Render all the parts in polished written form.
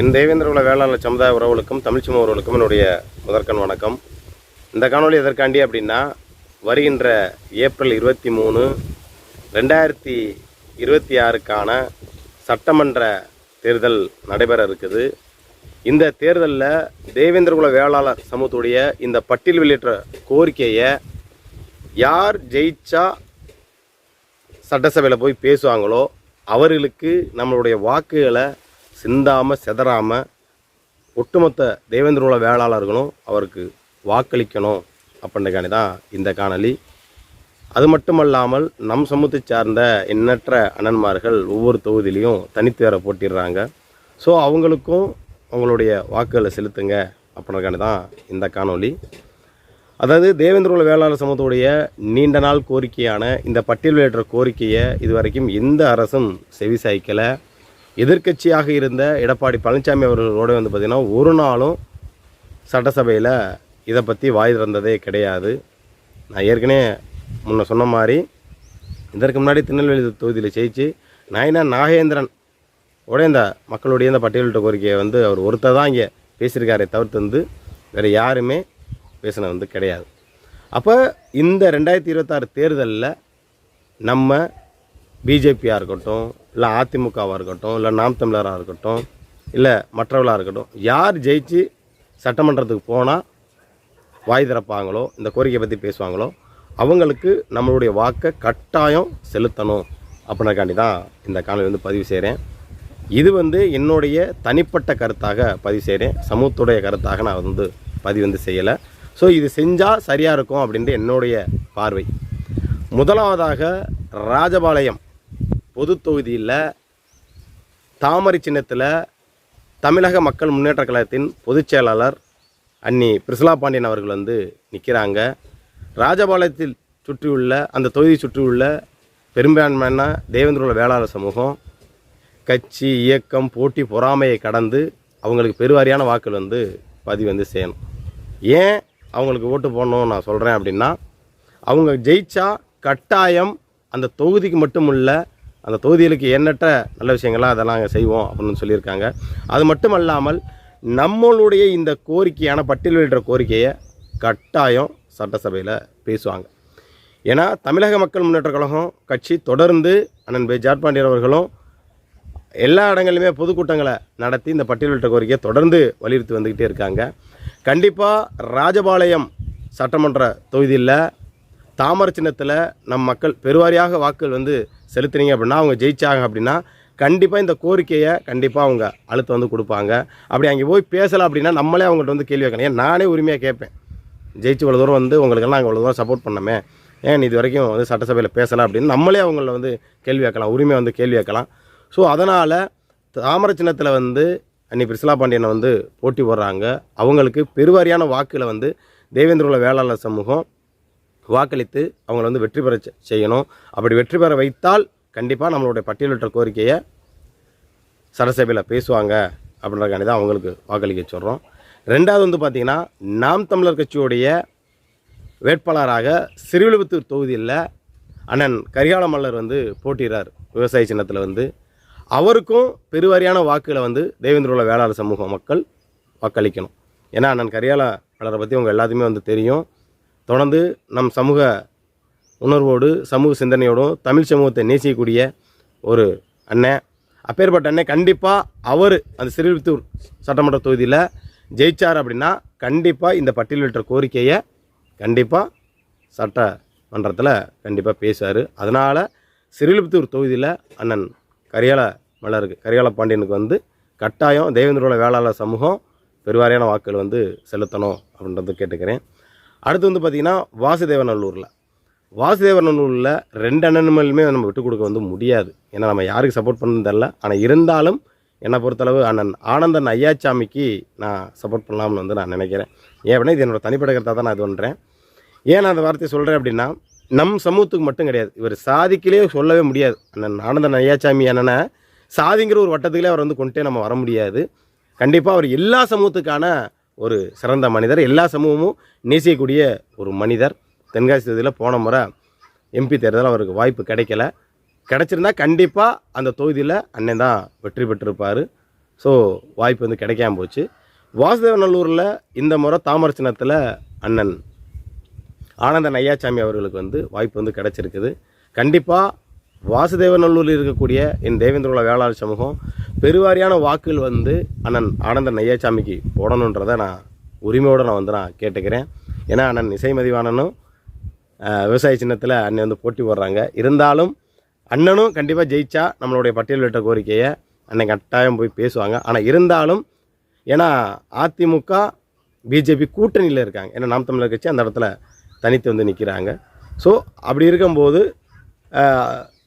என் தேவேந்திரகுல வேளாளர் சமுதாய உறவுகளுக்கும் தமிழ்ச்சமூக உறவுகளுக்கும் என்னுடைய முதற்கண் வணக்கம். இந்த காணொலி எதற்காண்டி அப்படின்னா, வருகின்ற ஏப்ரல் 23, 2026க்கான சட்டமன்ற தேர்தல் நடைபெற இருக்குது. இந்த தேர்தலில் தேவேந்திரகுல வேளாளர் சமூகத்துடைய இந்த பட்டியல் வெளியிட்ட கோரிக்கையை யார் ஜெயிச்சா சட்டசபையில் போய் பேசுவாங்களோ அவர்களுக்கு நம்மளுடைய வாக்குகளை சிந்தாமல் செதறாமல் ஒட்டுமொத்த தேவேந்திரகுல வேளாளர்களும் அவருக்கு வாக்களிக்கணும் அப்படின்றக்காண்டி தான் இந்த காணொலி. அது மட்டுமல்லாமல் நம் சமூகத்தை சார்ந்த எண்ணற்ற அண்ணன்மார்கள் ஒவ்வொரு தொகுதியிலையும் தனித்து வேற போட்டிடுறாங்க. ஸோ அவங்களுக்கும் அவங்களுடைய வாக்குகளை செலுத்துங்க அப்படின்றக்காண்டி தான் இந்த காணொலி. அதாவது தேவேந்திரகுல வேளாளர் சமூகத்துடைய நீண்ட நாள் கோரிக்கையான இந்த பட்டியல் வெளியிட்ட கோரிக்கையை இதுவரைக்கும் எந்த அரசும் செவிசாய்க்கலை. எதிர்க்கட்சியாக இருந்த எடப்பாடி பழனிசாமி அவர்களோடு பார்த்திங்கன்னா ஒரு நாளும் சட்டசபையில் இதை பற்றி வாய் திறந்ததே கிடையாது. நான் ஏற்கனவே முன்ன சொன்ன மாதிரி இதற்கு முன்னாடி திருநெல்வேலி தொகுதியில் ஜெயிச்சு நாயனா நாகேந்திரன் உடைய இந்த மக்களுடைய இந்த பட்டியலிட்ட கோரிக்கையை அவர் ஒருத்தர் தான் இங்கே பேசியிருக்காரே தவிர்த்து வேறு யாருமே பேசினது கிடையாது. அப்போ இந்த 2026 தேர்தலில் நம்ம பிஜேபியாக இருக்கட்டும், இல்லை அதிமுகவாக இருக்கட்டும், இல்லை நாம் தமிழராக இருக்கட்டும், இல்லை மற்றவர்களாக இருக்கட்டும், யார் ஜெயிச்சு சட்டமன்றத்துக்கு போனால் வாய் திறப்பாங்களோ, இந்த கோரிக்கையை பற்றி பேசுவாங்களோ அவங்களுக்கு நம்மளுடைய வாக்கை கட்டாயம் செலுத்தணும் அப்படின்றக்காண்டி தான் இந்த காணொலி பதிவு செய்கிறேன். இது என்னுடைய தனிப்பட்ட கருத்தாக பதிவு செய்கிறேன், சமூகத்துடைய கருத்தாக நான் பதிவு செய்யலை. ஸோ இது செஞ்சால் சரியாக இருக்கும் அப்படின்ட்டு என்னுடைய பார்வை. முதலாவதாக ராஜபாளையம் பொது தொகுதியில் தாமரை சின்னத்தில் தமிழக மக்கள் முன்னேற்ற கழகத்தின் பொதுச் செயலாளர் அன்னி பிரிசிலா பாண்டியன் அவர்கள் நிற்கிறாங்க. ராஜபாளையத்தில் சுற்றியுள்ள அந்த தொகுதியை சுற்றியுள்ள பெரும்பான்மையான தேவேந்திரகுல வேளாளர் சமூகம் கட்சி இயக்கம் போட்டி பொறாமையை கடந்து அவங்களுக்கு பெருவாரியான வாக்குகள் பதிவு செய்யணும். ஏன் அவங்களுக்கு ஓட்டு போடணும் நான் சொல்கிறேன் அப்படின்னா, அவங்க ஜெயிச்சா கட்டாயம் அந்த தொகுதிக்கு மட்டும் இல்லை, அந்த தொகுதிகளுக்கு எண்ணற்ற நல்ல விஷயங்கள்லாம் அதெல்லாம் அங்கே செய்வோம் அப்படின்னு சொல்லியிருக்காங்க. அது மட்டும் அல்லாமல் நம்மளுடைய இந்த கோரிக்கையான பட்டியல் வெளியிட்ட கோரிக்கையை கட்டாயம் சட்டசபையில் பேசுவாங்க. ஏன்னா தமிழக மக்கள் முன்னேற்ற கழகம் கட்சி தொடர்ந்து அண்ணன் ஜார்ஜ் பாண்டியன் அவர்களும் எல்லா இடங்களிலுமே பொதுக்கூட்டங்களை நடத்தி இந்த பட்டியல் வெளியிட்ட கோரிக்கையை தொடர்ந்து வலியுறுத்தி வந்துக்கிட்டே இருக்காங்க. கண்டிப்பாக ராஜபாளையம் சட்டமன்ற தொகுதியில் தாமரை சின்னத்தில் நம் மக்கள் பெருவாரியாக வாக்குகள் செலுத்துனீங்க அப்படின்னா, அவங்க ஜெயிச்சாங்க அப்படின்னா கண்டிப்பாக இந்த கோரிக்கையை கண்டிப்பாக அவங்க அழுத்தம் கொடுப்பாங்க. அப்படி அங்கே போய் பேசலாம் அப்படின்னா நம்மளே அவங்கள்ட்ட கேள்வி வைக்கணும். ஏன் நானே உரிமையாக கேட்பேன், ஜெயிச்சு இவ்வளோ தூரம் உங்களுக்கெல்லாம் நாங்கள் இவ்வளோ தூரம் சப்போர்ட் பண்ணமே, ஏன் இது வரைக்கும் சட்டசபையில் பேசலாம் அப்படின்னு நம்மளே அவங்கள கேள்வி வைக்கலாம், உரிமை கேள்வி வைக்கலாம். ஸோ அதனால் தாமரை சின்னத்தில் அன்னி பிரிசிலா பாண்டியனை போட்டி போடுறாங்க. அவங்களுக்கு பெருவாரியான வாக்குகளை தேவேந்திரகுல வேளாளர் சமூகம் வாக்களித்து அவங்கள வெற்றி பெற செய்யணும். அப்படி வெற்றி பெற வைத்தால் கண்டிப்பாக நம்மளுடைய பட்டியலிட்ட கோரிக்கையை சட்டசபையில் பேசுவாங்க அப்படின்றக்காண்டி தான் அவங்களுக்கு வாக்களிக்க சொல்கிறோம். ரெண்டாவது பார்த்திங்கன்னா, நாம் தமிழர் கட்சியுடைய வேட்பாளராக சிறுவில்லிபுத்தூர் தொகுதியில் அண்ணன் கரிகால மல்லர் போட்டிடுறார். விவசாய சின்னத்தில் அவருக்கும் பெருவாரியான வாக்குகளை தேவேந்திரகுல வேளாளர் சமூக மக்கள் வாக்களிக்கணும். ஏன்னா அண்ணன் கரிகால மல்லரை பற்றி உங்கள் எல்லாத்துக்குமே தெரியும். தொடர்ந்து நம் சமூக உணர்வோடு சமூக சிந்தனையோடும் தமிழ் சமூகத்தை நேசிக்கக்கூடிய ஒரு அண்ணன். அப்பேற்பட்ட அண்ணன் கண்டிப்பாக அவர் அந்த சிறுவில்லிபுத்தூர் சட்டமன்ற தொகுதியில் ஜெயிச்சார் அப்படின்னா கண்டிப்பாக இந்த பட்டியல் வெளியிட்ட கோரிக்கையை கண்டிப்பாக சட்டமன்றத்தில் கண்டிப்பாக பேசுவார். அதனால் சிறுவில்லிபுத்தூர் தொகுதியில் அண்ணன் கரிகால பாண்டியனுக்கு கட்டாயம் தேவேந்திரகுல வேளாளர் சமூகம் பெருவாரியான வாக்குகள் செலுத்தணும் அப்படின்றது கேட்டுக்கிறேன். அடுத்து பார்த்திங்கன்னா, வாசுதேவநல்லூரில் 2 அண்ணனுமே நம்ம விட்டு கொடுக்க முடியாது. ஏன்னா நம்ம யாருக்கு சப்போர்ட் பண்ணணும் தெரில. ஆனால் இருந்தாலும் என்னை பொறுத்தளவு அண்ணன் ஆனந்தன் ஐயாச்சாமிக்கு நான் சப்போர்ட் பண்ணலாம்னு நான் நினைக்கிறேன். ஏன் அப்படின்னா இது என்னோடய தனிப்பட்ட கருத்தாக தான் நான் இது பண்ணுறேன். ஏன் நான் அந்த வார்த்தையை சொல்கிறேன் அப்படின்னா, நம் சமூகத்துக்கு மட்டும் கிடையாது, இவர் சாதிக்கிலே சொல்லவே முடியாது. அண்ணன் ஆனந்தன் ஐயாச்சாமி என்னென்னா சாதிங்கிற ஒரு வட்டத்துலேயே அவர் கொண்டே நம்ம வர முடியாது. கண்டிப்பாக அவர் எல்லா சமூகத்துக்கான ஒரு சிறந்த மனிதர், எல்லா சமூகமும் நேசிக்கக்கூடிய ஒரு மனிதர். தென்காசி தொகுதியில் போன முறை எம்பி தேர்தல் அவருக்கு வாய்ப்பு கிடைக்கல. கிடச்சிருந்தா கண்டிப்பாக அந்த தொகுதியில் அண்ணன் தான் வெற்றி பெற்றிருப்பார். ஸோ வாய்ப்பு வந்து கிடைக்காம போச்சு. வாசுதேவநல்லூரில் இந்த முறை தாமரை சின்னத்தில் அண்ணன் ஆனந்தன் ஐயாச்சாமி அவர்களுக்கு வந்து வாய்ப்பு வந்து கிடச்சிருக்குது. கண்டிப்பாக வாசுதேவநல்லூரில் இருக்கக்கூடிய என் தேவேந்திரகுல வேளாளர் சமூகம் பெருவாரியான வாக்குகள் வந்து அண்ணன் ஆனந்தன் ஐயாச்சாமிக்கு போடணுன்றதை நான் உரிமையோடு நான் கேட்டுக்கிறேன். ஏன்னா அண்ணன் இசைமதிவாணனும் விவசாய சின்னத்தில் அண்ணன் வந்து போட்டி போடுறாங்க. இருந்தாலும் அண்ணனும் கண்டிப்பாக ஜெயிச்சா நம்மளுடைய பட்டியலிட்ட கோரிக்கையை அண்ணன் கட்டாயம் போய் பேசுவாங்க. ஆனால் இருந்தாலும் ஏன்னா அதிமுக பிஜேபி கூட்டணியில் இருக்காங்க. ஏன்னா நாம் தமிழர் கட்சி அந்த இடத்துல தனித்து வந்து நிற்கிறாங்க. ஸோ அப்படி இருக்கும்போது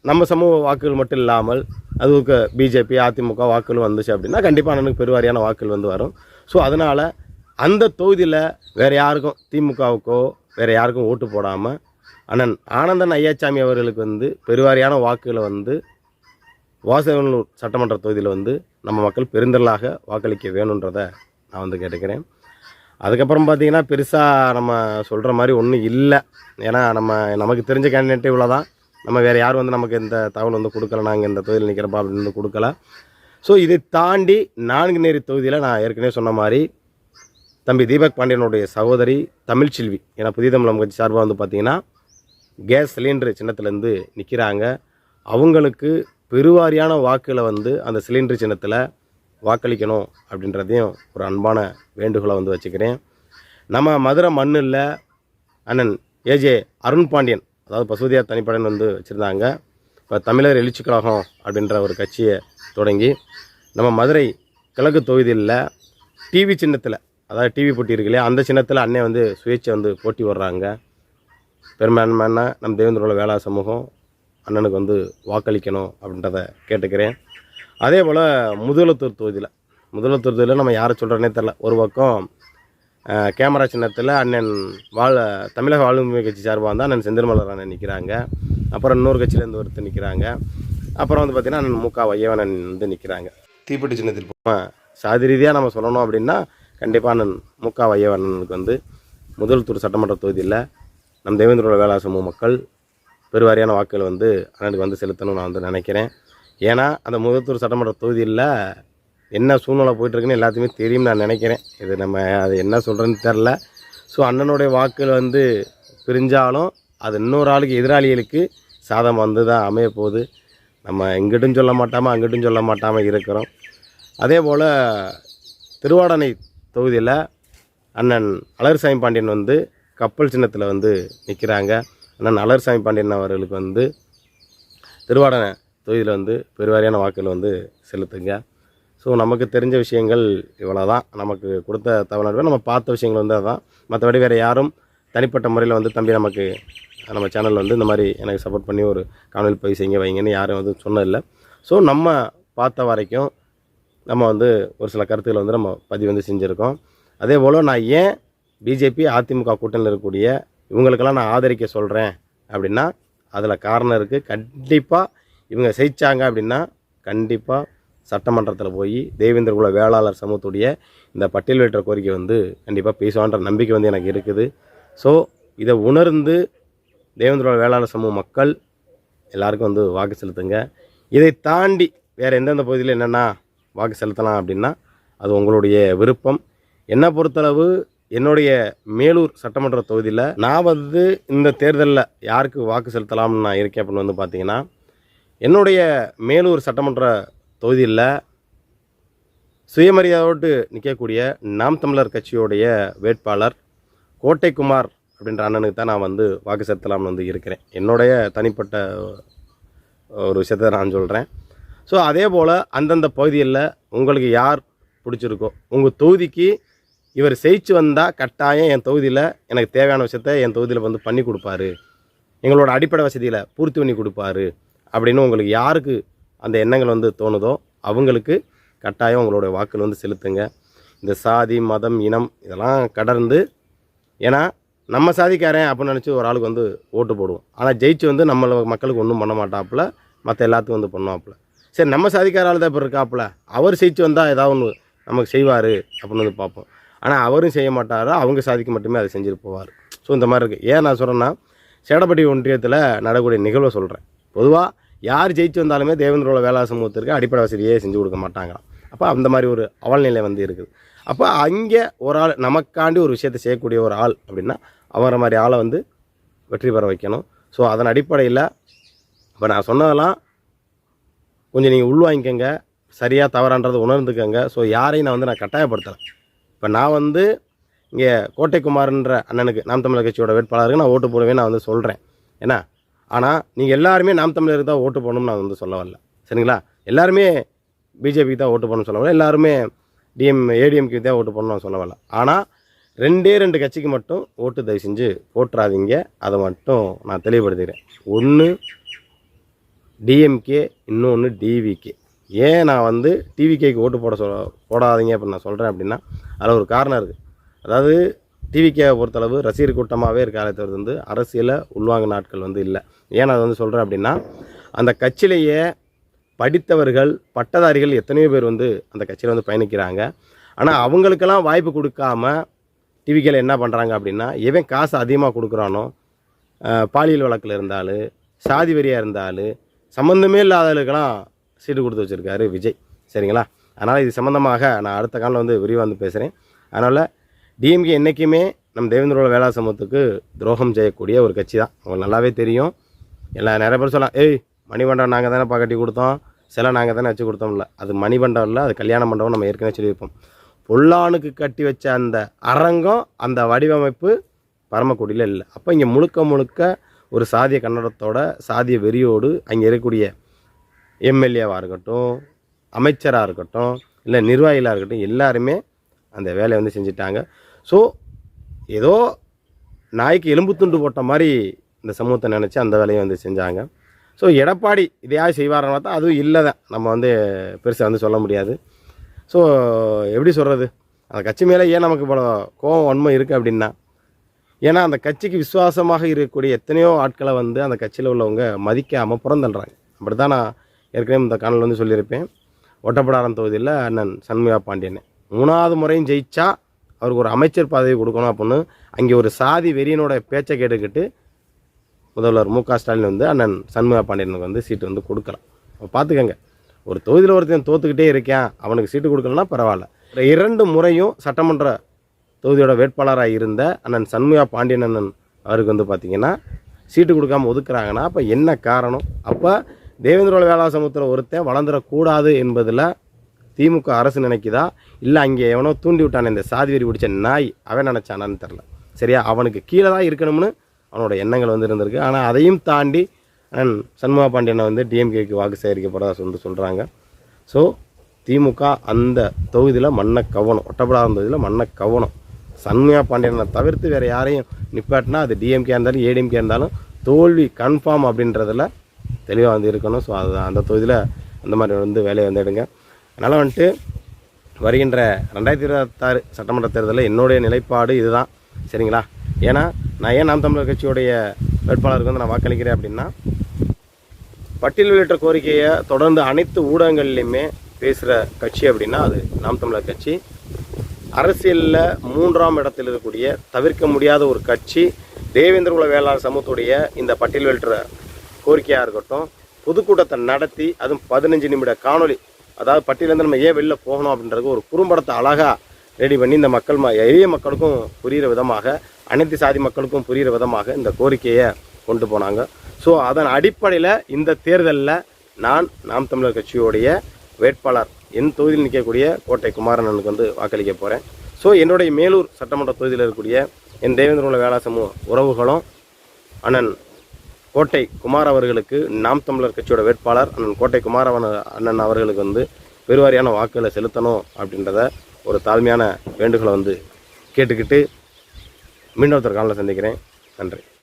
நம்ம சமூக வாக்குகள் மட்டும் இல்லாமல் அதுக்கு பிஜேபி அதிமுக வாக்குகள் வந்துச்சு அப்படின்னா கண்டிப்பாக அண்ணனுக்கு பெருவாரியான வாக்குகள் வந்து வரும். ஸோ அதனால் அந்த தொகுதியில் வேறு யாருக்கும் திமுகவுக்கோ வேறு யாருக்கும் ஓட்டு போடாமல் அண்ணன் ஆனந்தன் ஐயாச்சாமி அவர்களுக்கு வந்து பெருவாரியான வாக்குகளை வந்து வாசுதேவநல்லூர் சட்டமன்ற தொகுதியில் வந்து நம்ம மக்கள் பெருந்திரளாக வாக்களிக்க வேணுன்றதை நான் வந்து கேட்டுக்கிறேன். அதுக்கப்புறம் பார்த்திங்கன்னா பெருசாக நம்ம சொல்கிற மாதிரி ஒன்றும் இல்லை. ஏன்னா நமக்கு தெரிஞ்ச கேண்டிடேட் இவ்வளோ தான். நம்ம வேறு யாரும் வந்து நமக்கு இந்த தகவல் வந்து கொடுக்கல, நாங்கள் இந்த தொகுதியில் நிற்கிறப்பா அப்படின்னு வந்து கொடுக்கல. ஸோ இதை தாண்டி நான்குநேரி தொகுதியில் நான் ஏற்கனவே சொன்ன மாதிரி தம்பி தீபக் பாண்டியனுடைய சகோதரி தமிழ்ச்செல்வி, ஏன்னா புதிய தமிழகம் கட்சி சார்பாக வந்து பார்த்திங்கன்னா கேஸ் சிலிண்டரு சின்னத்துலேருந்து நிற்கிறாங்க. அவங்களுக்கு பெருவாரியான வாக்குகளை வந்து அந்த சிலிண்டர் சின்னத்தில் வாக்களிக்கணும் அப்படின்றதையும் ஒரு அன்பான வேண்டுகோளை வந்து வச்சுக்கிறேன். நம்ம மதுரை மண்ணில் அண்ணன் ஏஜே அருண் பாண்டியன், அதாவது பசுதியார் தனிப்படைன்னு வந்து வச்சுருந்தாங்க. இப்போ தமிழர் எழுச்சி கழகம் அப்படின்ற ஒரு கட்சியை தொடங்கி நம்ம மதுரை கிழக்கு தொகுதியில் டிவி சின்னத்தில், அதாவது டிவி போட்டி இருக்கு இல்லையா, அந்த சின்னத்தில் அண்ணன் வந்து சுயேட்சை வந்து போட்டி வர்றாங்க. பெரும்பான்மையான நம் தேவேந்திரகுல வேளாளர் சமூகம் அண்ணனுக்கு வந்து வாக்களிக்கணும் அப்படின்றத கேட்டுக்கிறேன். அதே போல் முதுகுளத்தூர் தொகுதியில் நம்ம யாரை சொல்கிறேன்னே தெரில. ஒரு பக்கம் கேமரா சின்னத்தில் அண்ணன் தமிழக வாழ்வுரிமை கட்சி சார்பாக வந்து அண்ணன் செந்தில்மலர் அண்ணன் நிற்கிறாங்க. அப்புறம் இன்னொரு கட்சியிலேருந்து ஒருத்தர் நிற்கிறாங்க. அப்புறம் வந்து பார்த்திங்கன்னா அண்ணன் முக வையவனன் வந்து நிற்கிறாங்க. தீப்பெட்டி சின்னத்தில் சாதி ரீதியாக நம்ம சொல்லணும் அப்படின்னா கண்டிப்பாக அண்ணன் முக வையவனனுக்கு வந்து முதுகுளத்தூர் சட்டமன்ற தொகுதியில் நம் தேவேந்திரகுல வேளாளர் சமூக மக்கள் பெருவாரியான வாக்குகள் வந்து அண்ணனுக்கு வந்து செலுத்தணும்னு நான் வந்து நினைக்கிறேன். ஏன்னா அந்த முதுகுளத்தூர் சட்டமன்ற தொகுதியில் என்ன சூழ்நிலை போயிட்டுருக்குன்னு எல்லாத்தையுமே தெரியும்னு நான் நினைக்கிறேன். இது நம்ம அது என்ன சொல்கிறேன்னு தெரில. ஸோ அண்ணனுடைய வாக்குகள் வந்து பிரிஞ்சாலும் அது இன்னொரு ஆளுக்கு எதிராளிகளுக்கு சாதம் வந்து தான் அமைய போகுது. நம்ம இங்கிட்டும் சொல்ல மாட்டாமல் அங்கிட்டும் சொல்ல மாட்டாமல் இருக்கிறோம். அதே போல் திருவாடனை தொகுதியில் அண்ணன் அழகர்சாமி பாண்டியன் வந்து கப்பல் சின்னத்தில் வந்து நிற்கிறாங்க. அண்ணன் அழகர்சாமி பாண்டியன் அவர்களுக்கு வந்து திருவாடனை தொகுதியில் வந்து பெருவாரியான வாக்குகள் வந்து செலுத்துங்க. ஸோ நமக்கு தெரிஞ்ச விஷயங்கள் இவ்வளோ தான். நமக்கு கொடுத்த தகவல் நம்ம பார்த்த விஷயங்கள் வந்து அதுதான். மற்றபடி வேறு யாரும் தனிப்பட்ட முறையில் வந்து தம்பி நம்ம சேனலில் வந்து இந்த மாதிரி எனக்கு சப்போர்ட் பண்ணி ஒரு காணொலி பதிவு செய்யுங்க வைங்கன்னு யாரும் வந்து சொன்னதில்லை. ஸோ நம்ம பார்த்த வரைக்கும் நம்ம வந்து ஒரு சில கருத்துக்களை வந்து நம்ம பதிவு வந்து செஞ்சுருக்கோம். அதே போல் நான் ஏன் பிஜேபி அதிமுக கூட்டணியில் இருக்கக்கூடிய இவங்களுக்கெல்லாம் நான் ஆதரிக்க சொல்கிறேன் அப்படின்னா அதில் காரணம் இருக்குது. கண்டிப்பாக இவங்க ஜெயிச்சாங்க அப்படின்னா கண்டிப்பாக சட்டமன்றத்தில் போய் தேவேந்திரகுல வேளாளர் சமூகத்துடைய இந்த பட்டியலிட்ட கோரிக்கை வந்து கண்டிப்பாக பேசுவான்ற நம்பிக்கை வந்து எனக்கு இருக்குது. ஸோ இதை உணர்ந்து தேவேந்திரகுல வேளாளர் சமூக மக்கள் எல்லாருக்கும் வந்து வாக்கு செலுத்துங்க. இதை தாண்டி வேறு எந்தெந்த பகுதியில் என்னென்னா வாக்கு செலுத்தலாம் அப்படின்னா அது உங்களுடைய விருப்பம். என்னை பொறுத்தளவு என்னுடைய மேலூர் சட்டமன்ற தொகுதியில் நான் வந்து இந்த தேர்தலில் யாருக்கு வாக்கு செலுத்தலாம்னு நான் இருக்கேன் அப்படின்னு வந்து பார்த்திங்கன்னா என்னுடைய மேலூர் சட்டமன்ற தொகுதியில் சுயமரியாதையோடு நிற்கக்கூடிய நாம் தமிழர் கட்சியோடைய வேட்பாளர் கோட்டைக்குமார் அப்படின்ற அண்ணனுக்கு தான் நான் வந்து வாக்கு செலுத்தலாம்னு வந்து இருக்கிறேன். என்னுடைய தனிப்பட்ட ஒரு விஷயத்தை நான் சொல்கிறேன். ஸோ அதே போல் அந்தந்த பகுதியில் உங்களுக்கு யார் பிடிச்சிருக்கோ உங்கள் தொகுதிக்கு இவர் ஜெயிச்சு வந்தால் கட்டாயம் என் தொகுதியில் எனக்கு தேவையான விஷயத்த என் தொகுதியில் வந்து பண்ணி கொடுப்பாரு, எங்களோட அடிப்படை வசதியில் பூர்த்தி பண்ணி கொடுப்பாரு அப்படின்னு உங்களுக்கு யாருக்கு அந்த எண்ணங்கள் வந்து தோணுதோ அவங்களுக்கு கட்டாயம் உங்களுடைய வாக்குகள் வந்து செலுத்துங்க. இந்த சாதி மதம் இனம் இதெல்லாம் கடந்து, ஏன்னா நம்ம சாதிக்காரன் அப்படின்னு நினச்சி ஒரு ஆளுக்கு வந்து ஓட்டு போடுவோம். ஆனால் ஜெயிச்சு வந்து நம்ம மக்களுக்கு ஒன்றும் பண்ண மாட்டாப்புல, மற்ற எல்லாத்துக்கும் வந்து பண்ணுவாப்புல. சரி நம்ம சாதிக்கார ஆள் தான் இப்போ இருக்காப்புல, அவர் ஜெயிச்சு வந்தால் ஏதாவது ஒன்று நமக்கு செய்வார் அப்படின்னு வந்து பார்ப்போம். ஆனால் அவரும் செய்ய மாட்டார், அவங்க சாதிக்கு மட்டுமே அதை செஞ்சுட்டு போவார். ஸோ இந்த மாதிரி இருக்குது. ஏன் நான் சொல்கிறேன்னா சேடப்பட்டி ஒன்றியத்தில் நடக்கூடிய நிகழ்வை சொல்கிறேன். பொதுவாக யார் ஜெயிச்சு வந்தாலுமே தேவேந்திரகுல வேளாளர் சமூகத்திற்கு அடிப்படை வசதியே செஞ்சு கொடுக்க மாட்டாங்க. அப்போ அந்த மாதிரி ஒரு அவல்நிலை வந்து இருக்குது. அப்போ அங்கே ஒரு ஆள் நமக்காண்டி ஒரு விஷயத்தை செய்யக்கூடிய ஒரு ஆள் அப்படின்னா அவரை மாதிரி ஆளை வந்து வெற்றி பெற வைக்கணும். ஸோ அதன் அடிப்படையில் இப்போ நான் சொன்னதெல்லாம் கொஞ்சம் நீங்கள் உள்வாங்கிக்கங்க, சரியாக தவறான்றதை உணர்ந்துக்கங்க. ஸோ யாரையும் நான் கட்டாயப்படுத்தலை. இப்போ நான் வந்து இங்கே கோட்டை குமார்ன்ற அண்ணனுக்கு நாம் தமிழர் கட்சியோட வேட்பாளருக்கு நான் ஓட்டு போடுவேன் நான் வந்து சொல்கிறேன். ஏன்னா ஆனால் நீங்கள் எல்லாருமே நாம் தமிழருக்கு தான் ஓட்டு போடணும்னு நான் வந்து சொல்ல வரல. சரிங்களா? எல்லாருமே பிஜேபிக்கு தான் ஓட்டு போடணும்னு சொல்ல வரல. எல்லாருமே ஏடிஎம்கே தான் ஓட்டு போடணும்னு நான் சொல்ல வரல. ஆனால் 2 கட்சிக்கு மட்டும் ஓட்டு தயவு செஞ்சு போட்டுறாதீங்க. அதை மட்டும் நான் தெளிவுபடுத்திக்கிறேன். ஒன்று டிஎம்கே, இன்னொன்று டிவிகே. ஏன் நான் வந்து டிவிகேக்கு ஓட்டு போடாதீங்க அப்படின்னு நான் சொல்கிறேன் அப்படின்னா அதில் ஒரு காரணம் இருக்குது. அதாவது டிவிகேவை பொறுத்தளவு ரசிகர் கூட்டமாகவே இருக்க ஆலயத்தவர் வந்து அரசியலை உள்வாங்க நாட்கள் வந்து இல்லை. ஏன் நான் வந்து சொல்கிறேன் அப்படின்னா அந்த கட்சியிலேயே படித்தவர்கள் பட்டதாரிகள் எத்தனையோ பேர் வந்து அந்த கட்சியில் வந்து பயணிக்கிறாங்க. ஆனால் அவங்களுக்கெல்லாம் வாய்ப்பு கொடுக்காம டிவிகேல என்ன பண்ணுறாங்க அப்படின்னா எவன் காசு அதிகமாக கொடுக்குறானோ, பாலியல் வழக்கில் இருந்தாலும் சாதி வெறியாக இருந்தாலும் சம்மந்தமே இல்லாதவர்களுக்கெல்லாம் சீட்டு கொடுத்து வச்சுருக்காரு விஜய். சரிங்களா? அதனால் இது சம்மந்தமாக நான் அடுத்த காலில் வந்து விரிவாக வந்து பேசுகிறேன். அதனால் டிஎம்கே என்றைக்குமே நம்ம தேவேந்திரோட வேளா சமூகத்துக்கு துரோகம் செய்யக்கூடிய ஒரு கட்சி தான். அவங்களுக்கு நல்லாவே தெரியும். நிறைய பேர் சொல்லலாம், மணிமண்டபம் நாங்கள் தானே கட்டி கொடுத்தோம், சிலை நாங்கள் தானே வச்சு கொடுத்தோம்ல. அது மணிமண்டபம் இல்லை, அது கல்யாண மண்டபம். நம்ம ஏற்கனவே சொல்லியிருப்போம். பொல்லானுக்கு கட்டி வச்ச அந்த அரங்கம், அந்த வடிவமைப்பு பரமக்குடியில் இல்லை. அப்போ இங்கே முழுக்க ஒரு சாதிய கன்னடத்தோட சாதிய வெறியோடு அங்கே இருக்கக்கூடிய எம்எல்ஏவாக இருக்கட்டும், அமைச்சராக இருக்கட்டும், இல்லை நிர்வாகிகளாக இருக்கட்டும், எல்லாருமே அந்த வேலையை வந்து செஞ்சிட்டாங்க. ஸோ ஏதோ நாய்க்கு எலும்பு துண்டு போட்ட மாதிரி இந்த சமூகத்தை நினச்சி அந்த வேலையை வந்து செஞ்சாங்க. ஸோ எடப்பாடி இதையாவது செய்வார்னு பார்த்தா அதுவும் இல்லை தான். நம்ம வந்து பெருசாக வந்து சொல்ல முடியாது. ஸோ எப்படி சொல்கிறது, அந்த கட்சி மேலே ஏன் நமக்கு இவ்வளோ கோபம் வன்மை இருக்குது அப்படின்னா, ஏன்னா அந்த கட்சிக்கு விசுவாசமாக இருக்கக்கூடிய எத்தனையோ ஆட்களை வந்து அந்த கட்சியில் உள்ளவங்க மதிக்காமல் புறந்தள்ளுறாங்க. அப்படி தான் நான் ஏற்கனவே இந்த காணொலியில் வந்து சொல்லியிருப்பேன். ஒட்டப்பிடாரம் தொகுதியில் அண்ணன் சண்முகா பாண்டியன் 3வது முறையும் ஜெயிச்சா அவருக்கு ஒரு அமைச்சர் பதவி கொடுக்கணும் அப்படின்னு அங்கே ஒரு சாதி வெறியனோட பேச்சை கேட்டுக்கிட்டு முதல்வர் மு.க. ஸ்டாலின் வந்து அண்ணன் சண்முகா பாண்டியனுக்கு வந்து சீட்டு வந்து கொடுக்கலாம். அப்போ பார்த்துக்கங்க, ஒரு தொகுதியில் ஒருத்தன் தோற்றுக்கிட்டே இருக்கேன், அவனுக்கு சீட்டு கொடுக்கலன்னா பரவாயில்ல. 2 முறையும் சட்டமன்ற தொகுதியோட வேட்பாளராக இருந்த அண்ணன் சண்முகா பாண்டியன் அண்ணன் அவருக்கு வந்து பார்த்திங்கன்னா சீட்டு கொடுக்காமல் ஒதுக்குறாங்கன்னா அப்போ என்ன காரணம்? அப்போ தேவேந்திரோட வேளா சமூகத்தில் ஒருத்தன் வளர்ந்துடக்கூடாது என்பதில் திமுக அரசு நினைக்குதா, இல்லை அங்கே எவனோ தூண்டி விட்டான இந்த சாதி வெறி பிடிச்ச நாய் அவன் நினச்சானான்னு தெரில. சரியா? அவனுக்கு கீழே தான் இருக்கணும்னு அவனோட எண்ணங்கள் வந்து இருந்திருக்கு. ஆனால் அதையும் தாண்டி அண்ணன் சண்முகா பாண்டியனை வந்து டிஎம்கேக்கு வாக்கு சேகரிக்கப்படுறதா வந்து சொல்கிறாங்க. ஸோ திமுக அந்த தொகுதியில் மண்ணை கவனம், ஒட்டப்படாத தொகுதியில் மண்ணை கவனம். சண்முகா பாண்டியனை தவிர்த்து வேறு யாரையும் நிப்பாட்டினா அது டிஎம்கே இருந்தாலும் ஏடிஎம்கே இருந்தாலும் தோல்வி கன்ஃபார்ம் அப்படின்றதில் தெளிவாக வந்து இருக்கணும். ஸோ அது அந்த தொகுதியில் அந்த மாதிரி வந்து வேலையை வந்து எடுங்க. அதனால் வந்துட்டு வருகின்ற 2026 சட்டமன்ற தேர்தலில் என்னுடைய நிலைப்பாடு இதுதான். சரிங்களா? ஏன்னா நான் ஏன் நாம் தமிழர் கட்சியோடைய வேட்பாளருக்கு வந்து நான் வாக்களிக்கிறேன் அப்படின்னா, பட்டியல் வெளியிட்ட கோரிக்கையை தொடர்ந்து அனைத்து ஊடகங்கள்லையுமே பேசுகிற கட்சி அப்படின்னா அது நாம் தமிழர் கட்சி. அரசியலில் 3ஆம் இடத்தில் இருக்கக்கூடிய தவிர்க்க முடியாத ஒரு கட்சி. தேவேந்திர வேளாளர் சமூகத்துடைய இந்த பட்டியல் வெளியிட்ட கோரிக்கையாக இருக்கட்டும், பொதுக்கூட்டத்தை நடத்தி அதுவும் 15 நிமிட காணொலி, அதாவது பட்டியலேருந்து நம்ம ஏன் வெளில போகணும் அப்படின்றதுக்கு ஒரு குறும்படத்தை அழகாக ரெடி பண்ணி இந்த மக்கள் எளிய மக்களுக்கும் புரிகிற விதமாக, அனைத்து சாதி மக்களுக்கும் புரிகிற விதமாக இந்த கோரிக்கையை கொண்டு போனாங்க. ஸோ அதன் அடிப்படையில் இந்த தேர்தலில் நான் நாம் தமிழர் கட்சியோடைய வேட்பாளர் என் தொகுதியில் நிற்கக்கூடிய கோட்டை குமாரண்ணனுக்கு வந்து வாக்களிக்க போகிறேன். ஸோ என்னுடைய மேலூர் சட்டமன்ற தொகுதியில் இருக்கக்கூடிய என் தேவேந்திர வேளா சமூக உறவுகளும் அண்ணன் கோட்டை குமார் அவர்களுக்கு நாம் தமிழர் கட்சியோட வேட்பாளர் அண்ணன் கோட்டை குமார் அண்ணன் அவர்களுக்கு வந்து பெருவாரியான வாக்குகளை செலுத்தணும் அப்படின்றத ஒரு தாழ்மையான வேண்டுகோளை வந்து கேட்டுக்கிட்டு மீண்டும் ஒருத்தர் காலையில் சந்திக்கிறேன். நன்றி.